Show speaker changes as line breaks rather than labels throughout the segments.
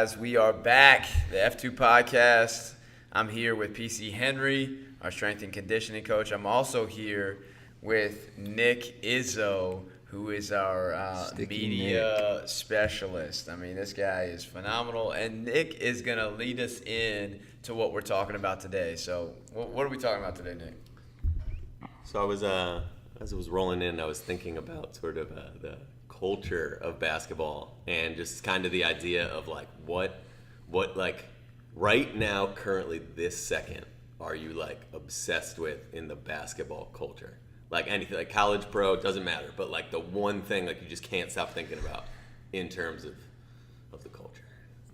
guys? We are back, the F2 podcast. I'm here with PC Henry, our strength and conditioning coach. I'm also here with Nick Izzo, who is our media specialist. I mean, this guy is phenomenal, and Nick is going to lead us in to what we're talking about today. So what are we talking about today, Nick?
So I was, as I was rolling in, I was thinking about sort of the culture of basketball and just kind of the idea of like what like right now, currently this second, are you like obsessed with in the basketball culture? Like anything, like college, pro, doesn't matter, but like the one thing like you just can't stop thinking about in terms of the culture.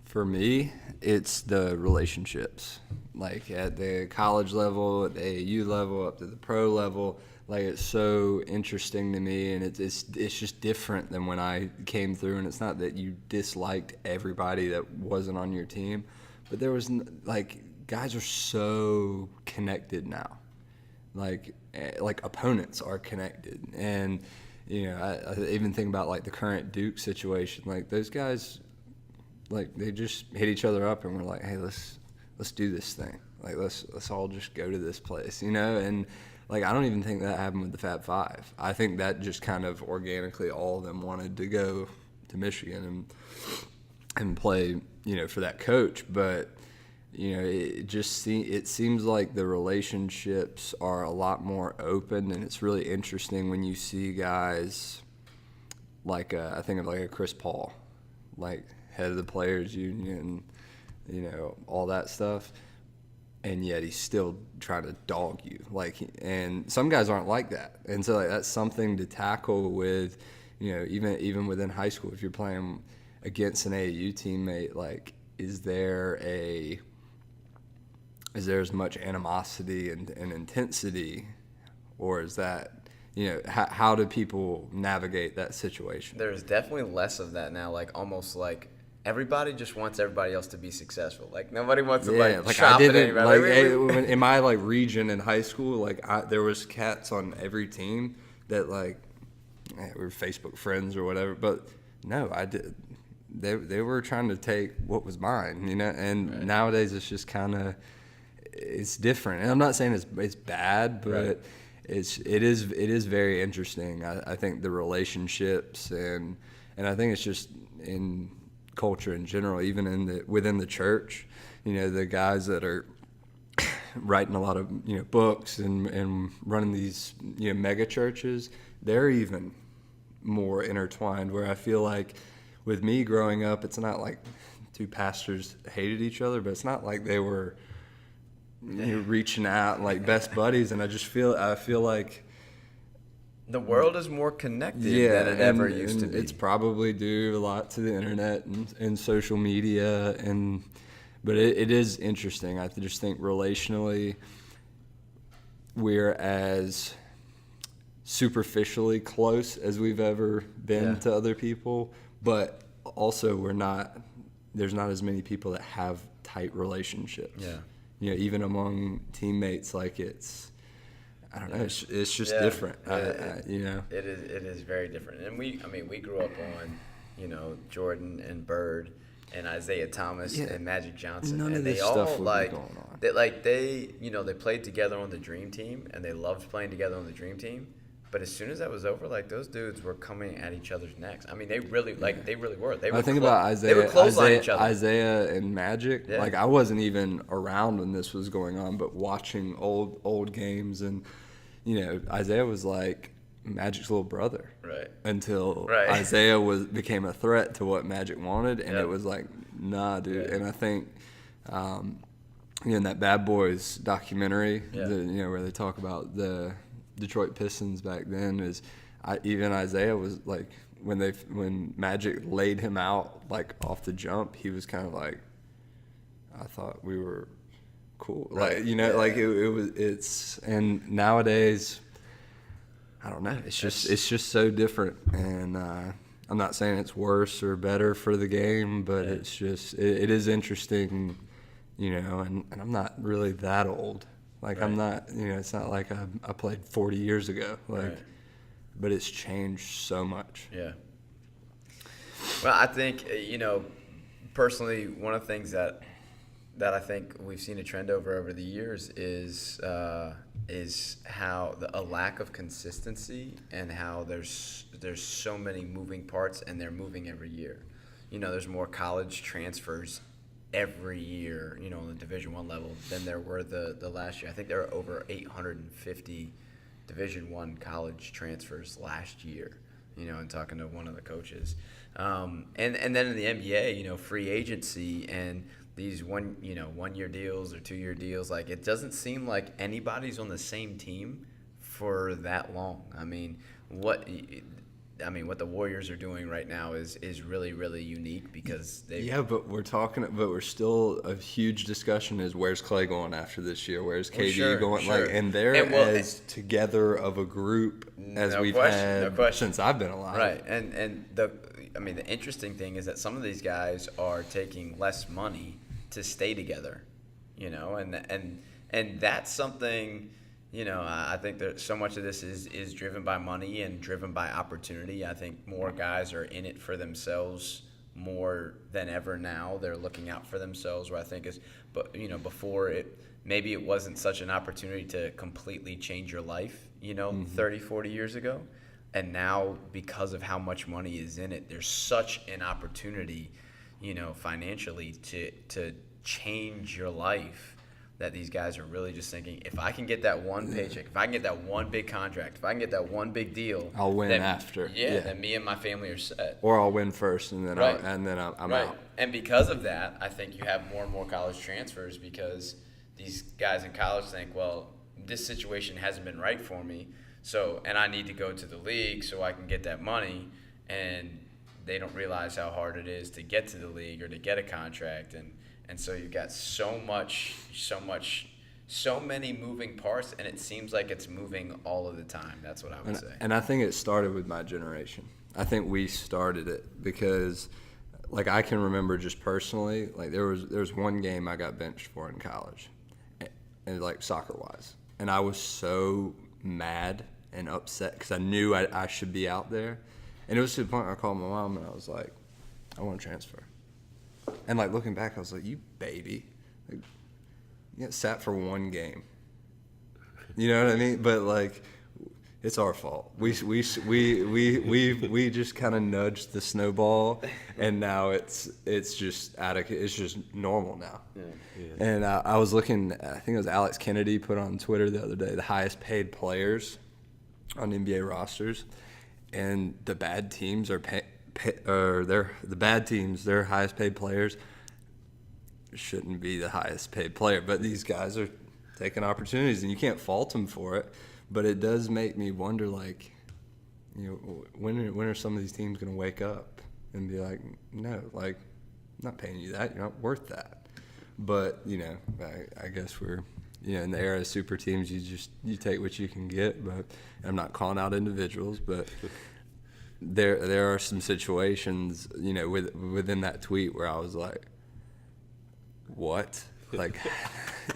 For me, it's the relationships. Like at the college level, at the AAU level, up to the pro level, like it's so interesting to me, and it's just different than when I came through. And it's not that you disliked everybody that wasn't on your team, but there was like guys are so connected now. Like opponents are connected, and you know I even think about like the current Duke situation. Like those guys, like they just hit each other up, and we're like, hey, let's do this thing. Like let's all just go to this place, you know. And like I don't even think that happened with the Fab Five. I think that just kind of organically all of them wanted to go to Michigan and play, you know, for that coach. But you know, it seems like the relationships are a lot more open, and it's really interesting when you see guys like I think of like a Chris Paul, like head of the players union, you know, all that stuff, and yet he's still trying to dog you. Like, and some guys aren't like that, and so like that's something to tackle with, you know, even within high school if you're playing against an AAU teammate, like is there as much animosity and intensity, or is that, you know, how do people navigate that situation?
There's definitely less of that now, like almost like everybody just wants everybody else to be successful. Like nobody wants to like chop at anybody.
Like, in my like region in high school, like there was cats on every team that like we were Facebook friends or whatever, but no, I did. They were trying to take what was mine, you know. And right. Nowadays it's just kind of it's different. And I'm not saying it's bad, but right. It is very interesting. I think the relationships and I think it's just in culture in general, even within the church, you know, the guys that are writing a lot of, you know, books and running these, you know, mega churches, they're even more intertwined, where I feel like with me growing up, it's not like two pastors hated each other, but it's not like they were, you know, reaching out like best buddies. And I feel like
the world is more connected than it ever used to be.
It's probably due a lot to the internet and social media, but it is interesting. I just think relationally we're as superficially close as we've ever been to other people, but also there's not as many people that have tight relationships. Yeah. You know, even among teammates, like it's, I don't know, it's just different. You know,
it is very different. And we grew up on, you know, Jordan and Bird and Isaiah Thomas and Magic Johnson.
None
and
of this
they all
stuff would be going on.
They you know, they played together on the Dream Team, and they loved playing together on the Dream Team. But as soon as that was over, like those dudes were coming at each other's necks. I mean, they really were.
I think about Isaiah.
They would clothesline each other.
Isaiah and Magic. Yeah. Like I wasn't even around when this was going on, but watching old games, and you know, Isaiah was like Magic's little brother.
Right.
Until Isaiah became a threat to what Magic wanted, and it was like, nah, dude. Yeah. And I think, you know, in that Bad Boys documentary, you know, where they talk about the Detroit Pistons back then, even Isaiah was like, when Magic laid him out like off the jump, he was kind of like, I thought we were cool, like, you know, like it's and nowadays I don't know, it's just so different. And I'm not saying it's worse or better for the game, but it's just it is interesting, you know. And I'm not really that old. Like I'm not, you know, it's not like I played 40 years ago, like, but it's changed so much.
Yeah. Well, I think, you know, personally, one of the things that I think we've seen a trend over the years is how a lack of consistency, and how there's so many moving parts, and they're moving every year. There's more college transfers every year, on the Division I level than there were the last year. I think there were over 850 Division I college transfers last year, and talking to one of the coaches. And then in the NBA, free agency and these 1 year deals or 2 year deals, like, it doesn't seem like anybody's on the same team for that long. What the Warriors are doing right now is really, really unique, because
we're still, a huge discussion is, where's Clay going after this year? Where's KD going?
Sure.
And they're as together of a group as we've had since I've been alive.
Right. And the interesting thing is that some of these guys are taking less money to stay together, and that's something. I think that so much of this is driven by money and driven by opportunity. I think more guys are in it for themselves more than ever now. They're looking out for themselves, where I think before maybe it wasn't such an opportunity to completely change your life, 30, 40 years ago. And now, because of how much money is in it, there's such an opportunity, financially to change your life, that these guys are really just thinking, if I can get that one paycheck, if I can get that one big contract, if I can get that one big deal,
I'll win after.
Yeah, then me and my family are set.
Or I'll win first, and then
right.
I'm
right.
out.
And because of that, I think you have more and more college transfers, because these guys in college think, well, this situation hasn't been right for me, and I need to go to the league so I can get that money, and they don't realize how hard it is to get to the league or to get a contract, and so you've got so many moving parts, and it seems like it's moving all of the time. That's what I would say.
And I think it started with my generation. I think we started it because, like, I can remember just personally, like, there was one game I got benched for in college, and like, soccer-wise. And I was so mad and upset because I knew I should be out there. And it was to the point where I called my mom, and I was like, I want to transfer. And, like, looking back, I was like, you baby. Like, you got sat for one game. You know what I mean? But, like, it's our fault. We just kind of nudged the snowball, and now it's just it's just normal now.
Yeah.
And I was looking, I think it was Alex Kennedy put on Twitter the other day, the highest paid players on NBA rosters, and the bad teams are their highest paid players shouldn't be the highest paid player, but these guys are taking opportunities, and you can't fault them for it. But it does make me wonder, like, when are some of these teams going to wake up and be like, no, like, I'm not paying you that, you're not worth that. But I guess we're in the era of super teams, you take what you can get. But I'm not calling out individuals, but there are some situations, within that tweet where I was like, what? Like,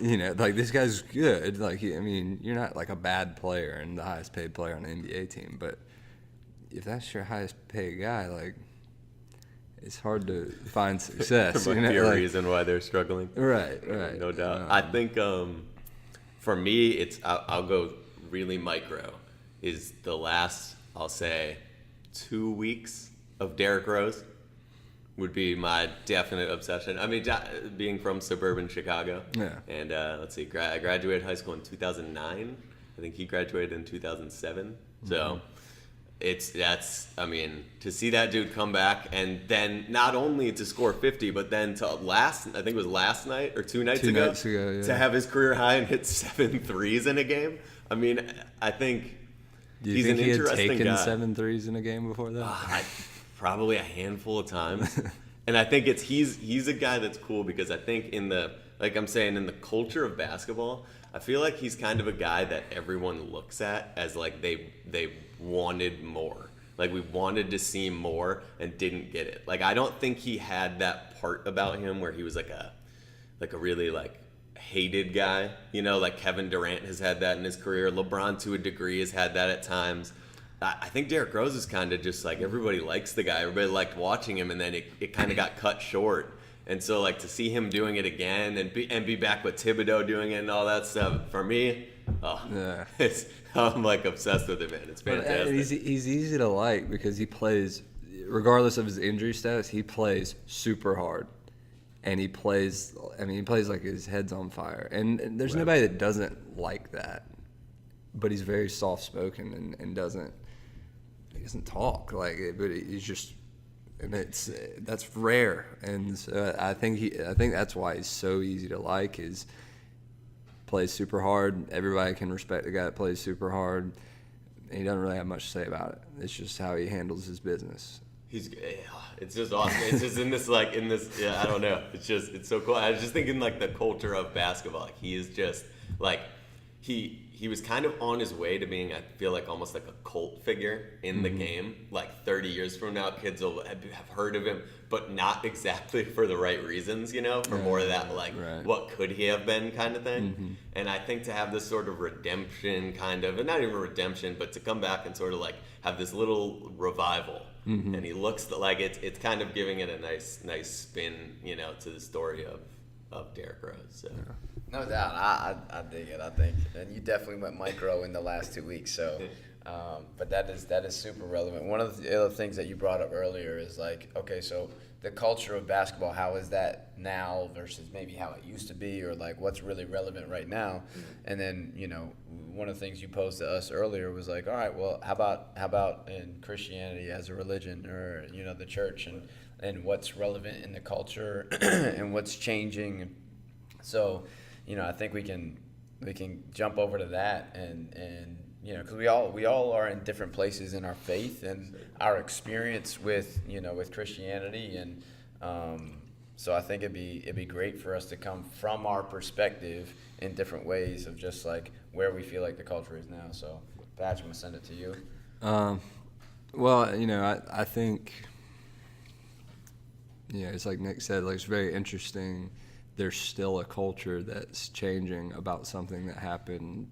like, this guy's good. Like, you're not like a bad player and the highest paid player on the NBA team, but if that's your highest paid guy, like, it's hard to find success.
There might be a reason why they're struggling.
Right.
No doubt. I think for me, I'll go really micro. Is the last, I'll say, 2 weeks of Derrick Rose would be my definite obsession. Being from suburban Chicago. Yeah. And let's see, I graduated high school in 2009. I think he graduated in 2007. So to see that dude come back, and then not only to score 50, but then I think it was last night or two nights ago, to have his career high and hit 7 threes in a game. I think he's an interesting guy. Do you think he had taken
7 threes in a game before that?
Probably a handful of times. And I think he's a guy that's cool because I think in the culture of basketball, I feel like he's kind of a guy that everyone looks at as like they wanted more. Like, we wanted to see more and didn't get it. Like, I don't think he had that part about him where he was like a really like hated guy. Like Kevin Durant has had that in his career. LeBron to a degree has had that at times. I think Derrick Rose is kind of just like, everybody likes the guy. Everybody liked watching him, and then it kind of got cut short. And so like to see him doing it again and be back with Thibodeau doing it and all that stuff, for me, I'm like obsessed with it, man. It's fantastic.
He's easy to like because he plays, regardless of his injury status, he plays super hard. And he plays like his head's on fire. And there's nobody that doesn't like that. But he's very soft-spoken and doesn't talk like it, but he's just, and that's rare. And so I think that's why he's so easy to like, is plays super hard. Everybody can respect the guy that plays super hard. And he doesn't really have much to say about it. It's just how he handles his business.
It's just awesome. It's just I don't know. It's so cool. I was just thinking like the culture of basketball. Like he is just like, he was kind of on his way to being, I feel like, almost like a cult figure in the game. Like 30 years from now, kids will have heard of him, but not exactly for the right reasons, for more of that, like, what could he have been kind of thing. And I think to have this sort of redemption kind of, and not even redemption, but to come back and sort of like have this little revival. And he looks like it's kind of giving it a nice spin, to the story of Derrick Rose. So.
Yeah. No doubt, I dig it. I think, and you definitely went micro in the last 2 weeks. So, but that is super relevant. One of the other things that you brought up earlier is like, okay, so the culture of basketball, how is that now versus maybe how it used to be, or like what's really relevant right now? And then one of the things you posed to us earlier was like, all right, well, how about in Christianity as a religion, or the church, and what's relevant in the culture and what's changing. So, I think we can jump over to that and because we all are in different places in our faith and our experience with Christianity, and so I think it'd be great for us to come from our perspective in different ways of just like where we feel like the culture is now. So, Patch, I'm gonna send it to you.
Well, I think, it's like Nick said, like it's very interesting. There's still a culture that's changing about something that happened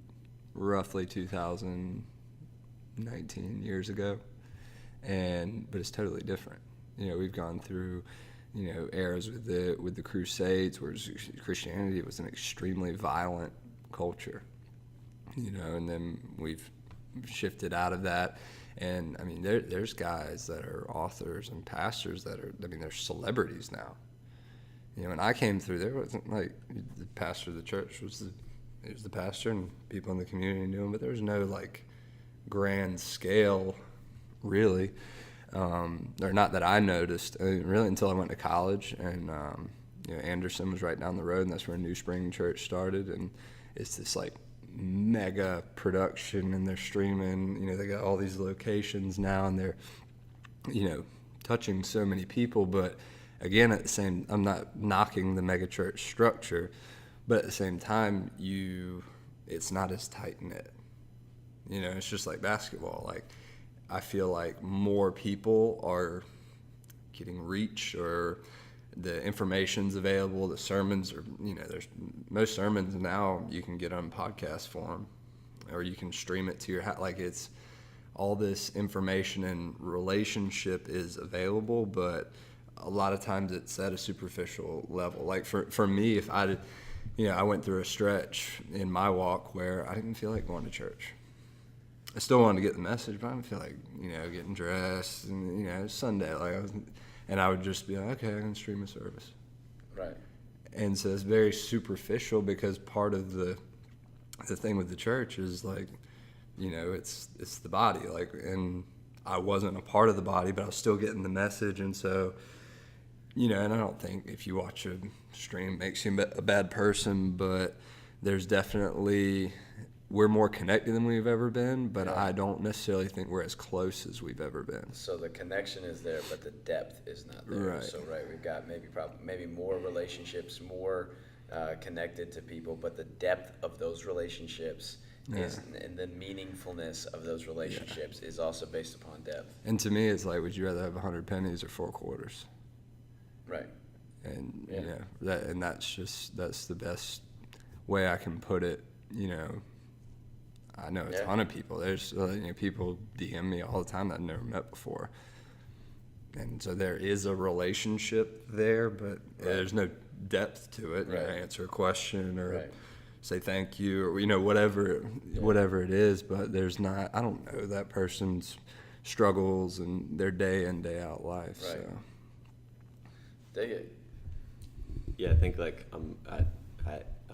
roughly 2019 years ago, but it's totally different. We've gone through, eras with the Crusades, where Christianity was an extremely violent culture, and then we've shifted out of that. And I mean, there's guys that are authors and pastors that are, they're celebrities now. When I came through, there wasn't like the pastor of the church was the pastor, and people in the community knew him, but there was no like grand scale, really, or not that I noticed, really, until I went to college. And Anderson was right down the road, and that's where New Spring Church started, and it's this like mega production, and they're streaming. They got all these locations now, and they're touching so many people, but. Again, at the same, I'm not knocking the megachurch structure, but at the same time, it's not as tight-knit. It's just like basketball. Like, I feel like more people are getting reach, or the information's available. The sermons are, there's most sermons now you can get on podcast form, or you can stream it to your house. Like, it's all this information and relationship is available, but a lot of times it's at a superficial level. Like for me, if I went through a stretch in my walk where I didn't feel like going to church. I still wanted to get the message, but I didn't feel like, getting dressed, and, it's Sunday. And I would just be like, okay, I can stream a service. Right. And so it's very superficial, because part of the thing with the church is like, it's the body. Like, and I wasn't a part of the body, but I was still getting the message. And so, and I don't think if you watch a stream it makes you a bad person, but there's definitely, we're more connected than we've ever been, but I don't necessarily think we're as close as we've ever been.
So the connection is there, but the depth is not there. Right. So we've got maybe more relationships, more connected to people, but the depth of those relationships is, and the meaningfulness of those relationships is also based upon depth.
And to me, it's like, would you rather have 100 pennies or 4 quarters?
Right.
And that's the best way I can put it. I know a ton of people. There's people DM me all the time that I've never met before. and so there is a relationship there, but there's no depth to it.
Right.
Answer a question or
Right.
say thank you, or whatever it is, but there's not. I don't know that person's struggles and their day in, day out life.
Right.
So
Dig it.
Yeah, I think like I'm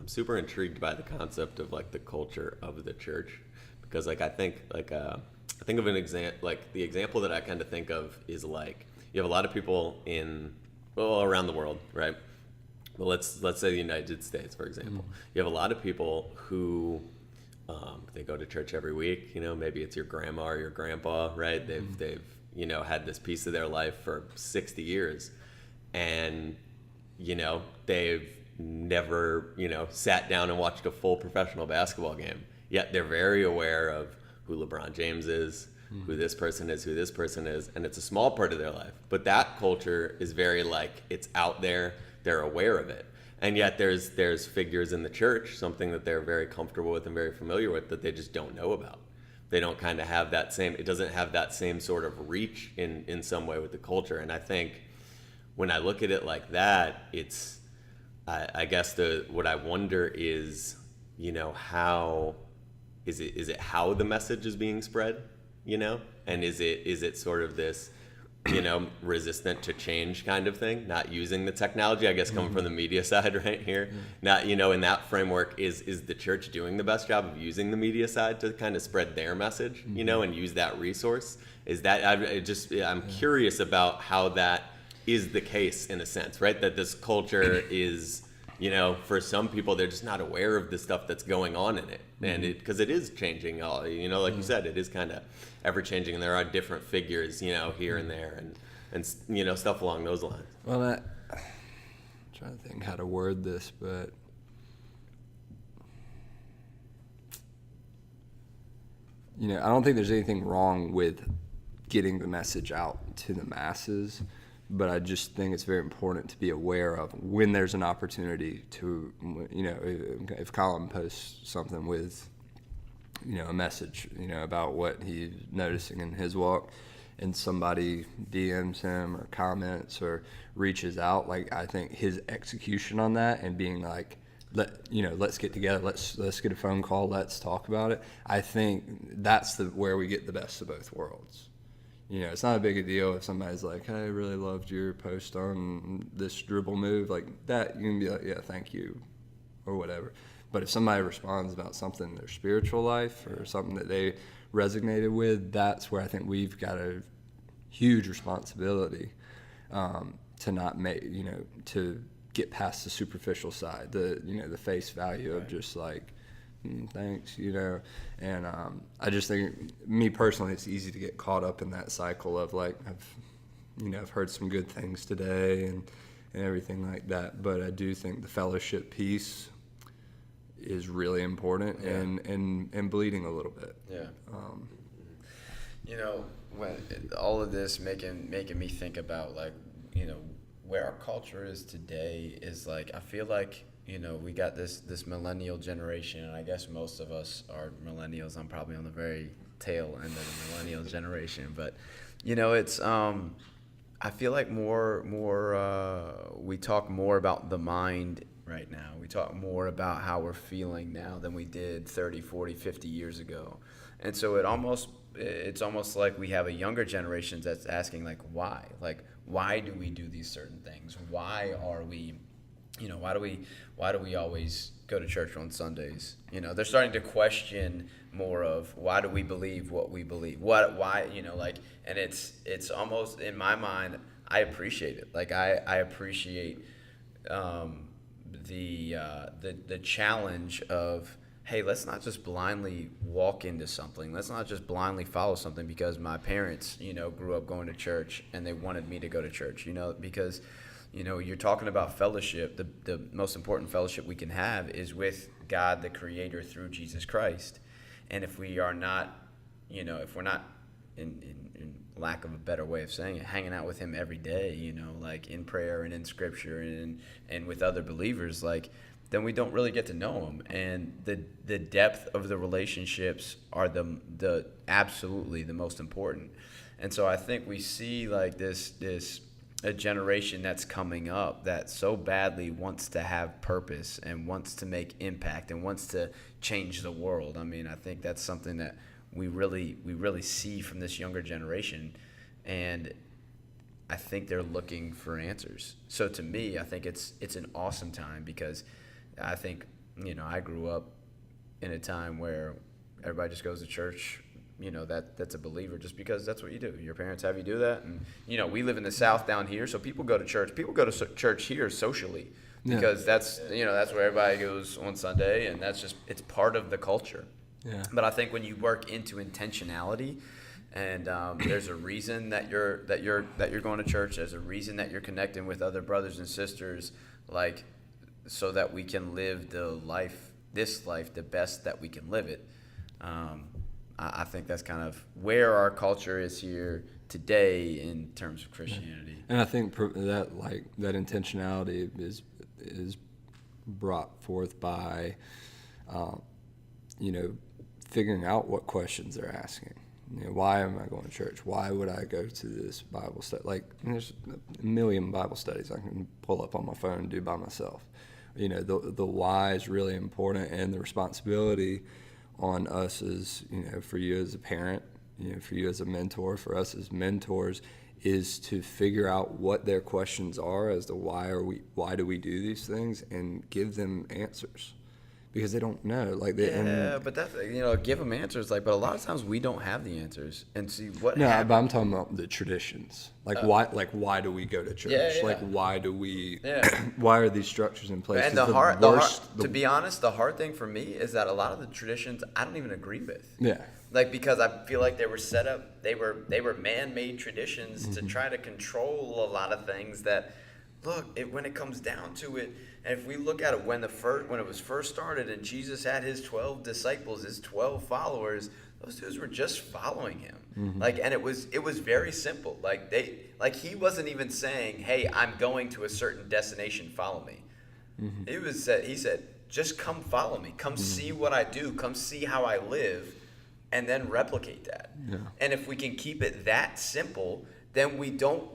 super intrigued by the concept of like the culture of the church, because like I think of an example, like the example that I kind of think of is like you have a lot of people around the world, right? Well, let's say the United States, for example. You have a lot of people who they go to church every week. Maybe it's your grandma or your grandpa, right? They've had this piece of their life for 60 years, and they've never sat down and watched a full professional basketball game. Yet they're very aware of who LeBron James is, who this person is, and it's a small part of their life. But that culture is very like it's out there. They're aware of it. And yet there's figures in the church, something that they're very comfortable with and very familiar with, that they just don't know about. They don't kind of have that same, it doesn't have that same sort of reach in some way with the culture. And I think when I look at it like that, it's, I guess what I wonder is, how, is it how the message is being spread, and is it sort of this, resistant to change kind of thing, not using the technology, I guess, coming from the media side right here. Not, in that framework, is the church doing the best job of using the media side to kind of spread their message, and use that resource? Is that, I'm curious about how that is the case in a sense, right? That this culture is, for some people, they're just not aware of the stuff that's going on in it. And because it is changing, like you said, it is kind of ever changing, and there are different figures, here and there, and stuff along those lines.
Well, I'm trying to think how to word this, but I don't think there's anything wrong with getting the message out to the masses, but I just think it's very important to be aware of when there's an opportunity to, if Colin posts something with, a message, about what he's noticing in his walk, and somebody DMs him or comments or reaches out, like, I think his execution on that and being like, let's get together, let's get a phone call, let's talk about it. I think that's where we get the best of both worlds. It's not a big a deal if somebody's like, hey, I really loved your post on this dribble move, like that, you can be like, yeah, thank you, or whatever. But if somebody responds about something in their spiritual life or something that they resonated with, that's where I think we've got a huge responsibility to not make, to get past the superficial side, the face value of just like, thanks, and I just think, me personally, it's easy to get caught up in that cycle of like, I've heard some good things today and everything like that, but I do think the fellowship piece is really important, and bleeding a little bit.
When all of this making me think about like, where our culture is today is like, I feel like, we got this millennial generation, and I guess most of us are millennials. I'm probably on the very tail end of the millennial generation, but it's I feel like more we talk more about the mind right now. We talk more about how we're feeling now than we did 30, 40, 50 years ago. And so it's almost like we have a younger generation that's asking like, why? Like, why do we do these certain things? Why are we, why do we always go to church on Sundays? They're starting to question more of, why do we believe what we believe? Why, and it's almost, in my mind, I appreciate it. Like, I appreciate the challenge of, hey, let's not just blindly walk into something. Let's not just blindly follow something because my parents, grew up going to church and they wanted me to go to church, because, you're talking about fellowship. The most important fellowship we can have is with God, the Creator, through Jesus Christ. And if we are not, if we're not, in lack of a better way of saying it, hanging out with Him every day, like in prayer and in Scripture and with other believers, like, then we don't really get to know Him. And the depth of the relationships are the absolutely the most important. And so I think we see like this a generation that's coming up that so badly wants to have purpose and wants to make impact and wants to change the world. I mean, I think that's something that we really see from this younger generation, and I think they're looking for answers. So to me, I think it's an awesome time, because I think, I grew up in a time where everybody just goes to church, that's a believer just because that's what you do. Your parents have you do that. And, we live in the South down here, so people go to church. People go to church here socially because that's where everybody goes on Sunday, and it's part of the culture.
Yeah.
But I think when you work into intentionality, and there's a reason that you're going to church, there's a reason that you're connecting with other brothers and sisters, like, so that we can live this life the best that we can live it. I think that's kind of where our culture is here today in terms of Christianity.
And I think that intentionality is brought forth by, figuring out what questions they're asking. Why am I going to church? Why would I go to this Bible study? There's a million Bible studies I can pull up on my phone and do by myself. The why is really important, and the responsibility on us is, for you as a parent, for you as a mentor, for us as mentors, is to figure out what their questions are as to why do we do these things, and give them answers. Because they don't know,
but that's give them answers. But a lot of times we don't have the answers, and see what.
No, but I'm talking about the traditions. Why do we go to church? Why do we? Yeah. Why are these structures in place?
And to be honest, the hard thing for me is that a lot of the traditions I don't even agree with.
Yeah.
Because I feel like they were set up. They were man-made traditions to try to control a lot of things that. Look, when it comes down to it, and if we look at it when it was first started, and Jesus had his 12 disciples, his 12 followers, those dudes were just following him. Mm-hmm. And it was very simple. He wasn't even saying, "Hey, I'm going to a certain destination, follow me." Mm-hmm. He said, "Just come follow me. Come see what I do. Come see how I live, and then replicate that." Yeah. And if we can keep it that simple, then we don't,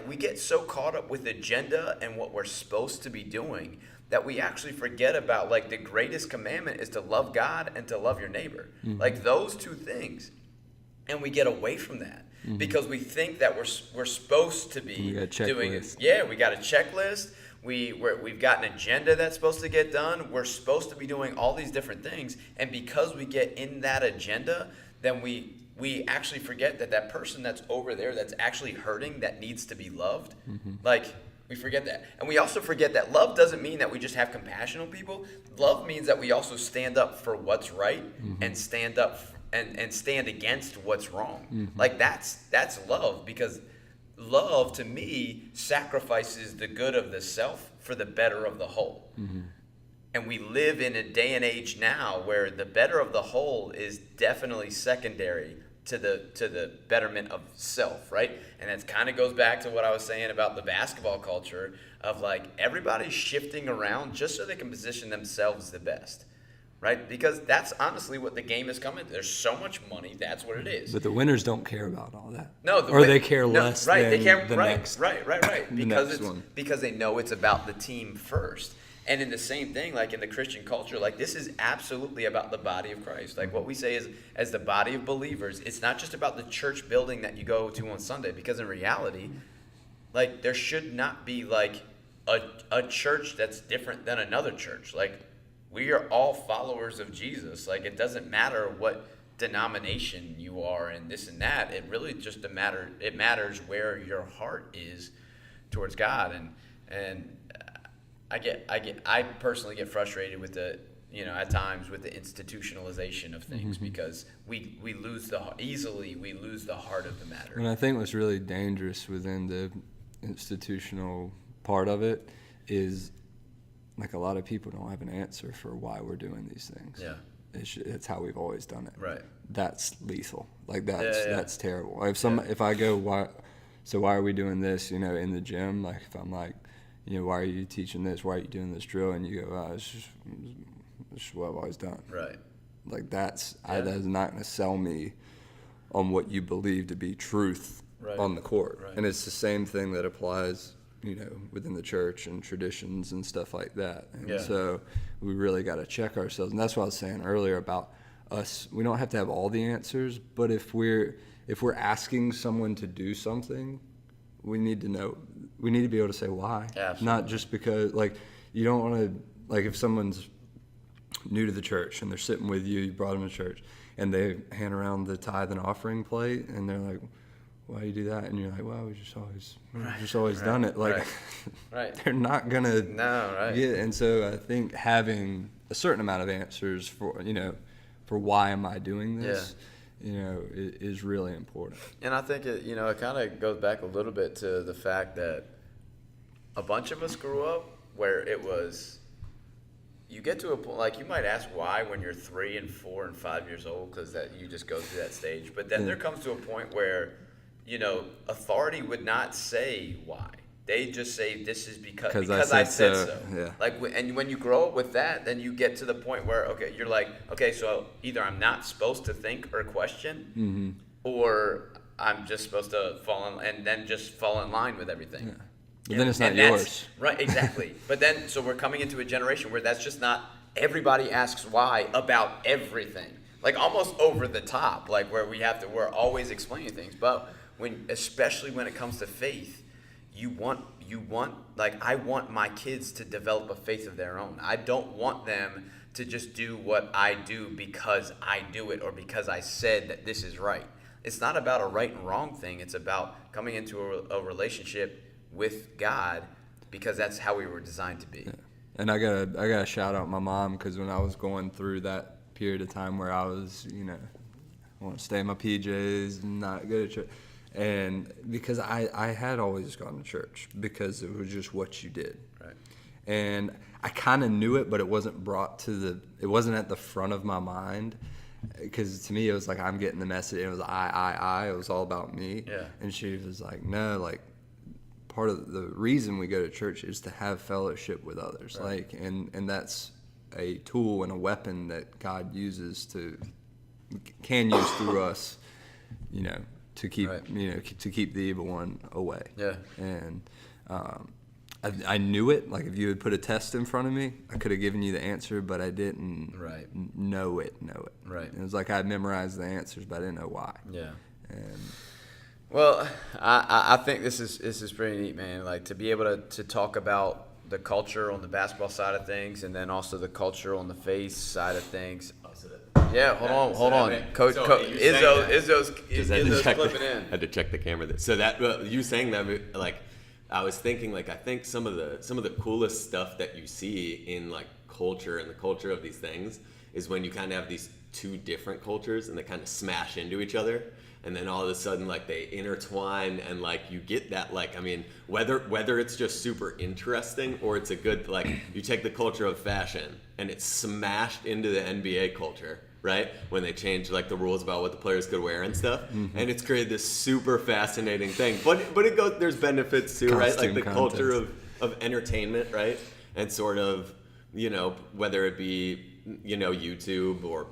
we get so caught up with agenda and what we're supposed to be doing that we actually forget about, the greatest commandment is to love God and to love your neighbor. Mm-hmm. Those two things. And we get away from that because we think that we're supposed to be doing it. Yeah, we got a checklist. We've got an agenda that's supposed to get done. We're supposed to be doing all these different things. And because we get in that agenda, then we actually forget that person that's over there that's actually hurting, that needs to be loved. Mm-hmm. We forget that. And we also forget that love doesn't mean that we just have compassion on people. Love means that we also stand up for what's right and stand up and stand against what's wrong. Mm-hmm. That's love, because love, to me, sacrifices the good of the self for the better of the whole. Mm-hmm. And we live in a day and age now where the better of the whole is definitely secondary to the betterment of self, right? And that kind of goes back to what I was saying about the basketball culture of everybody's shifting around just so they can position themselves the best, right? Because that's honestly what the game is coming to. There's so much money, that's what it is.
But the winners don't care about all that.
No,
they care less
right,
than
they care,
the
right,
next.
Right.
Because
because they know it's about the team first. And in the same thing, in the Christian culture, this is absolutely about the body of Christ. What we say is, as the body of believers, it's not just about the church building that you go to on Sunday, because in reality, there should not be a church that's different than another church. We are all followers of Jesus. It doesn't matter what denomination you are and this and that. It really just it matters where your heart is towards God. And I personally get frustrated with at times with the institutionalization of things, because we lose the heart of the matter.
And I think what's really dangerous within the institutional part of it is a lot of people don't have an answer for why we're doing these things. Yeah. It's how we've always done it. Right. That's lethal. That's terrible. If I go, why are we doing this, in the gym? If I'm why are you teaching this? Why are you doing this drill? And you go, it's just what I've always done.
Right.
That's not going to sell me on what you believe to be truth on the court.
Right.
And it's the same thing that applies, within the church and traditions and stuff like that. And so we really got to check ourselves. And that's what I was saying earlier about us. We don't have to have all the answers, but if we're asking someone to do something, we need to be able to say why.
Absolutely.
Not just because, you don't want to, if someone's new to the church and they're sitting with you, you brought them to church, and they hand around the tithe and offering plate, and they're like, why do you do that? And you're like, well, we've just always done it. They're not gonna get. And so I think having a certain amount of answers for why am I doing this, is really important.
And I think it kind of goes back a little bit to the fact that a bunch of us grew up where it was, you get to a point, you might ask why when you're 3 and 4 and 5 years old, because that you just go through that stage. But then there comes to a point where, authority would not say why. They just say, this is because I said so. Yeah. And when you grow up with that, then you get to the point where, you're like, so either I'm not supposed to think or question, or I'm just supposed to fall in line with everything.
Yeah. But then it's not yours.
Right, exactly. But then, so we're coming into a generation where that's just not, everybody asks why about everything. Almost over the top, where we're always explaining things. But especially when it comes to faith, I want my kids to develop a faith of their own. I don't want them to just do what I do because I do it or because I said that this is right. It's not about a right and wrong thing. It's about coming into a relationship with God, because that's how we were designed to be.
Yeah. And I gotta shout out my mom, because when I was going through that period of time where I was, I want to stay in my PJs and not go to church, and because I had always gone to church because it was just what you did.
Right.
And I kind of knew it, but it wasn't it wasn't at the front of my mind, because to me it was I'm getting the message. It was I. It was all about me.
Yeah.
And she was like, no, part of the reason we go to church is to have fellowship with others. Right. And that's a tool and a weapon that God can use through us, to keep to keep the evil one away.
Yeah.
And I knew it. If you had put a test in front of me, I could have given you the answer, but I didn't know it.
Right.
It was I memorized the answers, but I didn't know why.
Yeah.
And
well, I think this is pretty neat, man. To be able to talk about the culture on the basketball side of things, and then also the culture on the faith side of things. Yeah, hold on. Coach Izzo's clipping in.
I had to check the camera. So you saying that, I was thinking, I think some of the coolest stuff that you see in culture and the culture of these things is when you kind of have these two different cultures and they kind of smash into each other. And then all of a sudden, they intertwine, and you get that, whether it's just super interesting or it's a good, you take the culture of fashion and it's smashed into the NBA culture, right? When they change the rules about what the players could wear and stuff, and it's created this super fascinating thing. But it goes, there's benefits too, right? The culture of entertainment, right? And sort of, whether it be YouTube or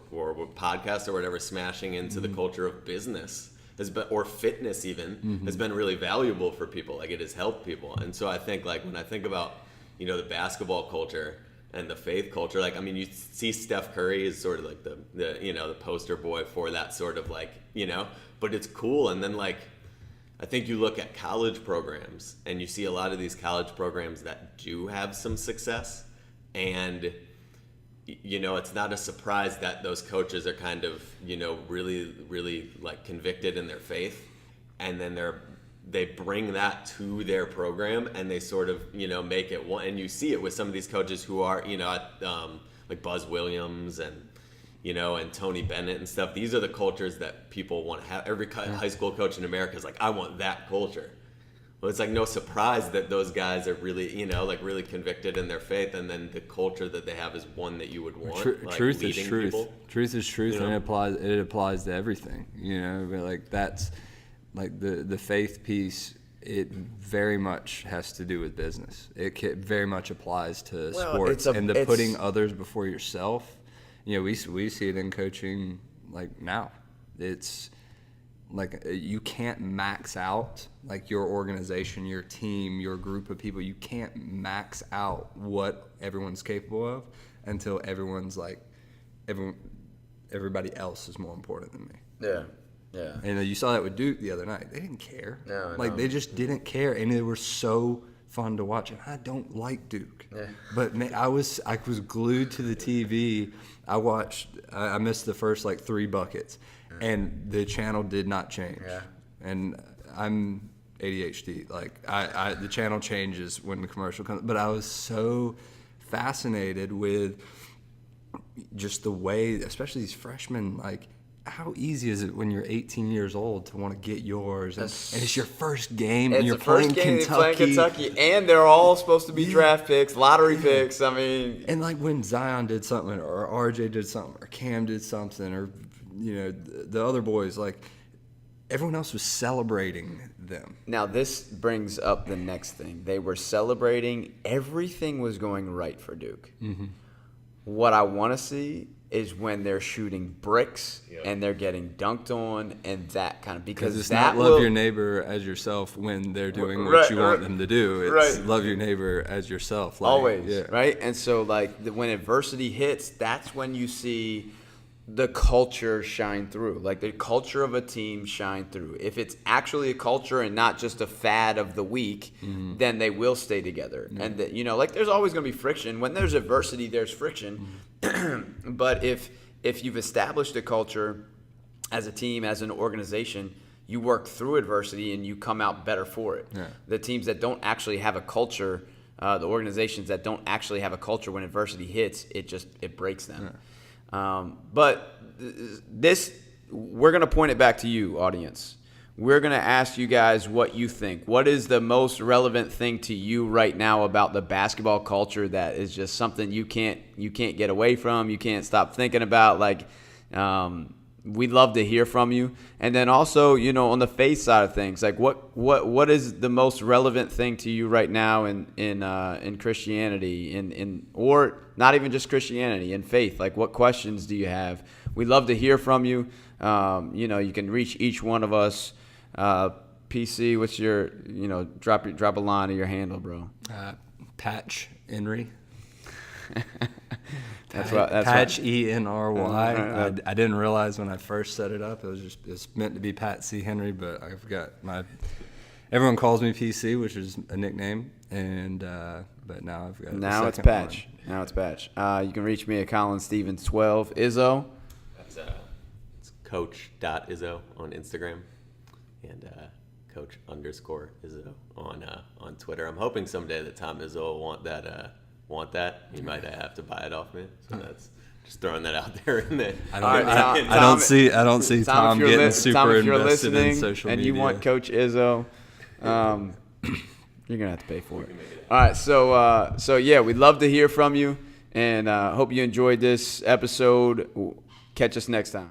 podcasts or whatever, smashing into the culture of business or fitness even has been really valuable for people. It has helped people. And so I think when I think about the basketball culture and the faith culture, you see Steph Curry is sort of the poster boy for that sort of but it's cool. And then I think you look at college programs and you see a lot of these college programs that do have some success, and it's not a surprise that those coaches are kind of, really, really convicted in their faith, and then they bring that to their program and they sort of, make it one. And you see it with some of these coaches who are, Buzz Williams and, and Tony Bennett and stuff. These are the cultures that people want to have. Every high school coach in America is I want that culture. Well, it's no surprise that those guys are really, really convicted in their faith, and then the culture that they have is one that you would want.
Truth is truth.
People.
Truth is truth, and it applies to everything. But that's the faith piece. It very much has to do with business. It very much applies to sports and the putting others before yourself. We see it in coaching now. It's Like, you can't max out, like, your organization, your team, your group of people. You can't max out what everyone's capable of until everyone's like, everybody else is more important than me.
Yeah. Yeah.
And you saw that with Duke the other night. They didn't care.
No,
like, they just didn't care, and they were so fun to watch. And I don't like Duke.
Yeah.
But man, I was glued to the TV. I missed the first like 3 buckets, and the channel did not change.
Yeah.
And I'm ADHD. Like, the channel changes when the commercial comes. But I was so fascinated with just the way, especially these freshmen, like, how easy is it when you're 18 years old to want to get yours? And it's your first game, and you're playing Kentucky.
And they're all supposed to be draft picks, lottery picks. I mean,
and like when Zion did something, or RJ did something, or Cam did something, or the other boys, like, everyone else was celebrating them.
now this brings up the next thing. They were celebrating. Everything was going right for Duke. Mm-hmm. What I want to see is when they're shooting bricks and they're getting dunked on and that kind of, because
it's
that
not love your neighbor as yourself when they're doing what you want them to do. It's love your neighbor as yourself. Like,
always, right? And so, like, when adversity hits, that's when you see the culture shine through. Like, the culture of a team shine through. If it's actually a culture and not just a fad of the week, then they will stay together. And like, there's always going to be friction. When there's adversity, there's friction. But if you've established a culture as a team, as an organization, you work through adversity and you come out better for it. Yeah. The teams that don't actually have a culture, the organizations that don't actually have a culture, when adversity hits, it breaks them. Yeah. But we're going to point it back to you, audience. We're going to ask you guys what you think. What is the most relevant thing to you right now about the basketball culture that is just something you can't get away from, you can't stop thinking about? Like, we'd love to hear from you. And then also, on the faith side of things, like, what is the most relevant thing to you right now in Christianity, or not even just Christianity, in faith? Like, what questions do you have? We'd love to hear from you. You can reach each one of us. PC, what's your, drop a line of your handle, bro.
Patch Henry.
That's
Patch ENRY. I didn't realize when I first set it up it's meant to be Pat C. Henry, but I forgot everyone calls me PC, which is a nickname, and but now I've got
now it's Patch. Now it's Patch. You can reach me at Colin Stevens 12. Izzo.
That's it's coach.izzo on Instagram, and coach_Izzo on Twitter. I'm hoping someday that Tom Izzo will want that. He might have to buy it off me. So that's just throwing that out there.
I don't see Tom getting super invested in social media.
And you want Coach Izzo, you're gonna have to pay for it. All right, so yeah, we'd love to hear from you, and hope you enjoyed this episode. Catch us next time.